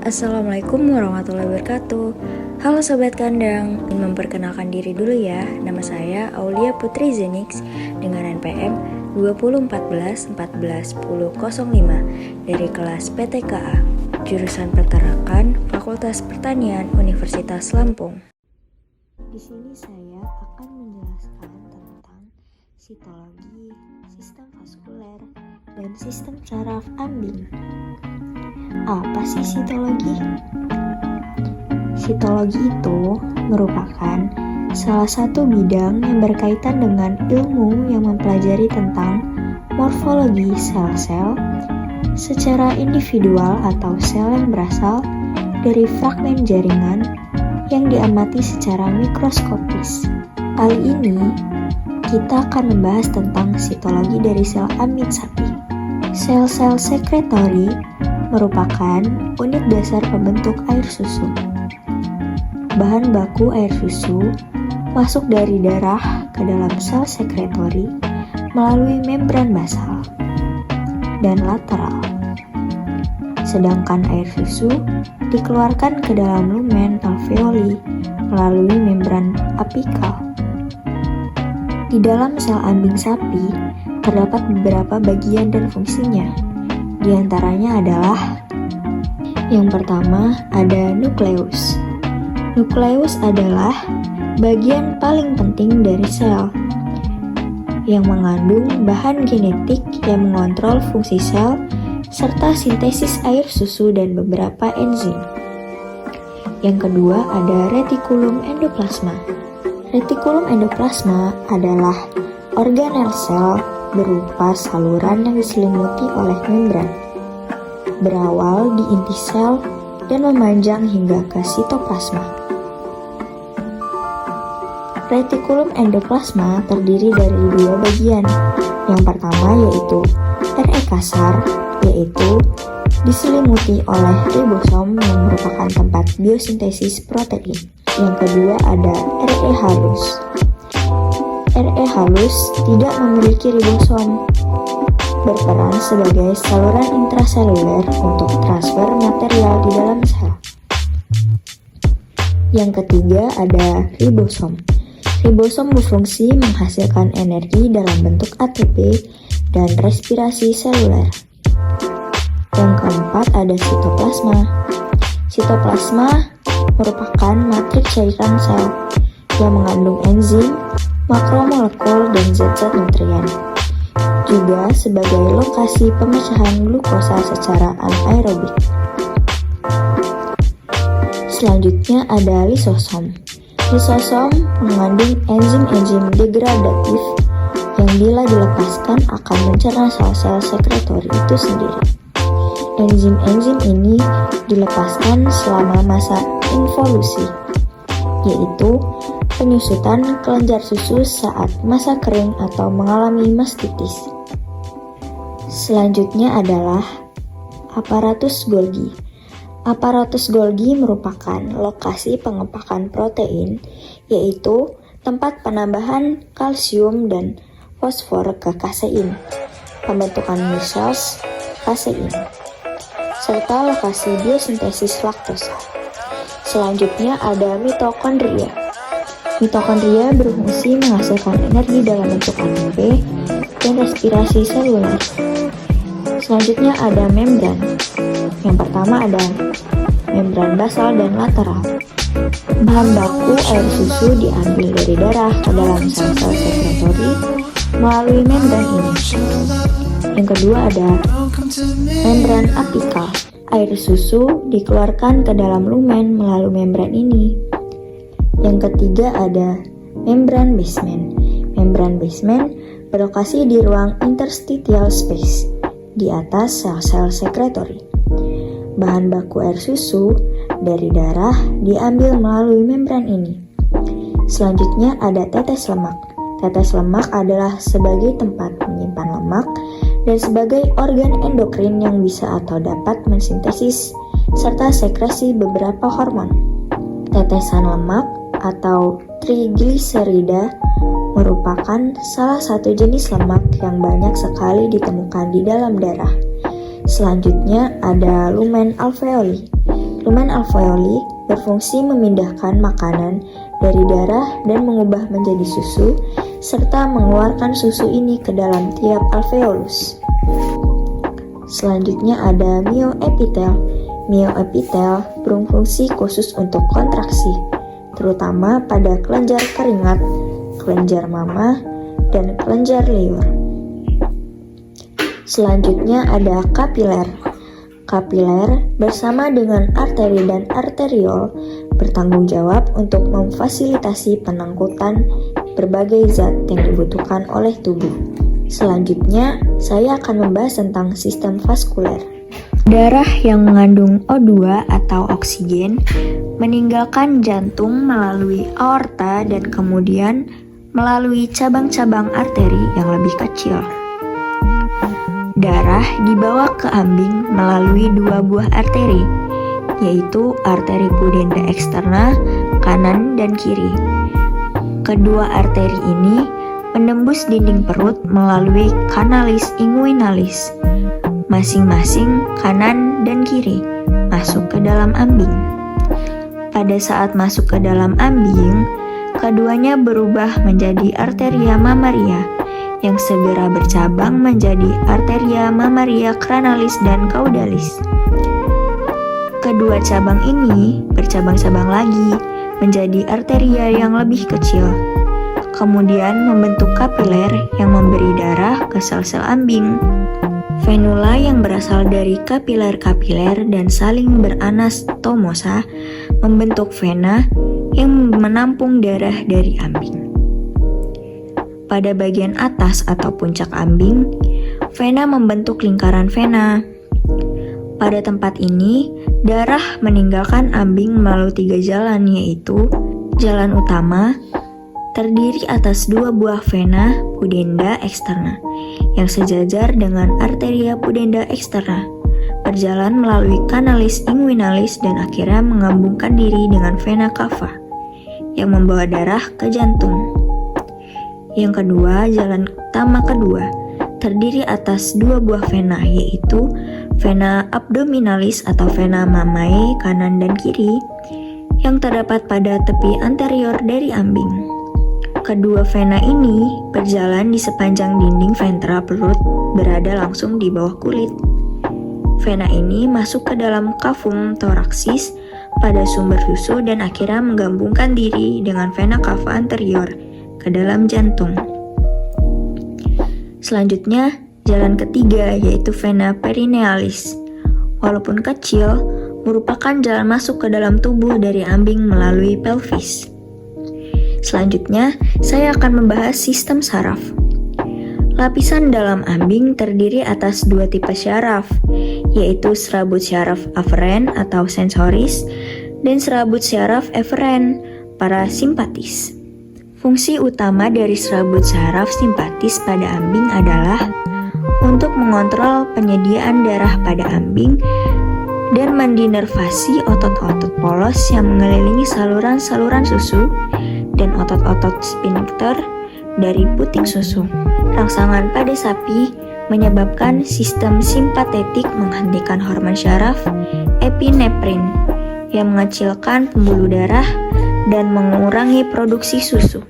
Assalamualaikum warahmatullahi wabarakatuh. Halo Sobat Kandang, ingin memperkenalkan diri dulu ya. Nama saya Aulia Putri Zenix dengan NPM 2014-14-1005 dari kelas PTKA, jurusan Peternakan, Fakultas Pertanian, Universitas Lampung. Di sini saya akan menjelaskan tentang sitologi, sistem vaskuler, dan sistem saraf ambing. Apa sih sitologi? Sitologi itu merupakan salah satu bidang yang berkaitan dengan ilmu yang mempelajari tentang morfologi sel-sel secara individual atau sel yang berasal dari fragmen jaringan yang diamati secara mikroskopis. Kali ini, kita akan membahas tentang sitologi dari sel ambing sapi. Sel-sel sekretori merupakan unit dasar pembentuk air susu. Bahan baku air susu masuk dari darah ke dalam sel sekretori melalui membran basal dan lateral. Sedangkan air susu dikeluarkan ke dalam lumen alveoli melalui membran apikal. Di dalam sel ambing sapi terdapat beberapa bagian dan fungsinya. Di antaranya adalah yang pertama ada nukleus. Nukleus adalah bagian paling penting dari sel yang mengandung bahan genetik yang mengontrol fungsi sel serta sintesis air susu dan beberapa enzim. Yang kedua ada retikulum endoplasma. Retikulum endoplasma adalah organel sel berupa saluran yang diselimuti oleh membran, berawal di inti sel dan memanjang hingga ke sitoplasma. Retikulum endoplasma terdiri dari dua bagian. Yang pertama yaitu RE kasar, yaitu diselimuti oleh ribosom yang merupakan tempat biosintesis protein. Yang kedua ada RE halus. RE halus tidak memiliki ribosom, berperan sebagai saluran intraseluler untuk transfer material di dalam sel. Yang ketiga ada ribosom. Ribosom berfungsi menghasilkan energi dalam bentuk ATP dan respirasi seluler. Yang keempat ada sitoplasma. Sitoplasma merupakan matriks cairan sel yang mengandung enzim, makromolekul, dan zat-zat nutrien. Juga sebagai lokasi pemecahan glukosa secara anaerobik. Selanjutnya ada lisosom. Lisosom mengandung enzim-enzim degradatif yang bila dilepaskan akan mencerna sel-sel sekretori itu sendiri. Enzim-enzim ini dilepaskan selama masa involusi, yaitu penyusutan kelenjar susu saat masa kering atau mengalami mastitis. Selanjutnya adalah aparatus Golgi. Aparatus Golgi merupakan lokasi pengepakan protein, yaitu tempat penambahan kalsium dan fosfor ke kasein, pembentukan micelles kasein, serta lokasi biosintesis laktosa. Selanjutnya ada mitokondria. Mitokondria berfungsi menghasilkan energi dalam bentuk ATP dan respirasi seluler. Selanjutnya ada membran. Yang pertama ada membran basal dan lateral. Bahan baku air susu diambil dari darah ke dalam sel-sel sekretori melalui membran ini. Yang kedua ada membran apikal. Air susu dikeluarkan ke dalam lumen melalui membran ini. Yang ketiga ada membran basement. Membran basement berlokasi di ruang interstitial space di atas sel-sel sekretori. Bahan baku air susu dari darah diambil melalui membran ini. Selanjutnya ada tetes lemak. Tetes lemak adalah sebagai tempat menyimpan lemak dan sebagai organ endokrin yang bisa atau dapat mensintesis serta sekresi beberapa hormon. Tetesan lemak atau trigliserida merupakan salah satu jenis lemak yang banyak sekali ditemukan di dalam darah. Selanjutnya ada lumen alveoli. Lumen alveoli berfungsi memindahkan makanan dari darah dan mengubah menjadi susu, serta mengeluarkan susu ini ke dalam tiap alveolus. Selanjutnya ada myoepitel. Myoepitel berfungsi khusus untuk kontraksi, terutama pada kelenjar keringat, kelenjar mamah, dan kelenjar liur. Selanjutnya ada kapiler. Kapiler bersama dengan arteri dan arteriol bertanggung jawab untuk memfasilitasi penangkutan berbagai zat yang dibutuhkan oleh tubuh. Selanjutnya, saya akan membahas tentang sistem vaskuler. Darah yang mengandung O2 atau oksigen meninggalkan jantung melalui aorta dan kemudian melalui cabang-cabang arteri yang lebih kecil. Darah dibawa ke ambing melalui dua buah arteri, yaitu arteri pudenda eksterna kanan dan kiri. Kedua arteri ini menembus dinding perut melalui kanalis inguinalis, masing-masing kanan dan kiri, masuk ke dalam ambing. Pada saat masuk ke dalam ambing, keduanya berubah menjadi arteria mammaria, yang segera bercabang menjadi arteria mammaria cranalis dan caudalis. Kedua cabang ini bercabang-cabang lagi menjadi arteria yang lebih kecil, kemudian membentuk kapiler yang memberi darah ke sel-sel ambing. Venula yang berasal dari kapiler-kapiler dan saling beranastomosa membentuk vena yang menampung darah dari ambing. Pada bagian atas atau puncak ambing, vena membentuk lingkaran vena. Pada tempat ini, darah meninggalkan ambing melalui 3 jalan, yaitu jalan utama, terdiri atas 2 buah vena pudenda eksterna yang sejajar dengan arteria pudenda eksterna, berjalan melalui kanalis inguinalis dan akhirnya menggabungkan diri dengan vena cava yang membawa darah ke jantung. Yang kedua, jalan utama kedua, terdiri atas 2 buah vena, yaitu vena abdominalis atau vena mammae kanan dan kiri yang terdapat pada tepi anterior dari ambing. Kedua vena ini berjalan di sepanjang dinding ventral perut, berada langsung di bawah kulit. Vena ini masuk ke dalam cavum thoracis pada sumber susu dan akhirnya menggabungkan diri dengan vena cava anterior ke dalam jantung. Selanjutnya, jalan ketiga yaitu vena perinealis. Walaupun kecil, merupakan jalan masuk ke dalam tubuh dari ambing melalui pelvis. Selanjutnya, saya akan membahas sistem saraf. Lapisan dalam ambing terdiri atas 2 tipe syaraf, yaitu serabut syaraf aferen atau sensoris dan serabut syaraf eferen parasimpatis. Fungsi utama dari serabut syaraf simpatis pada ambing adalah untuk mengontrol penyediaan darah pada ambing dan mendinervasi otot-otot polos yang mengelilingi saluran-saluran susu dan otot-otot sphincter dari puting susu. Rangsangan pada sapi menyebabkan sistem simpatetik menghentikan hormon syaraf epinefrin yang mengecilkan pembuluh darah dan mengurangi produksi susu.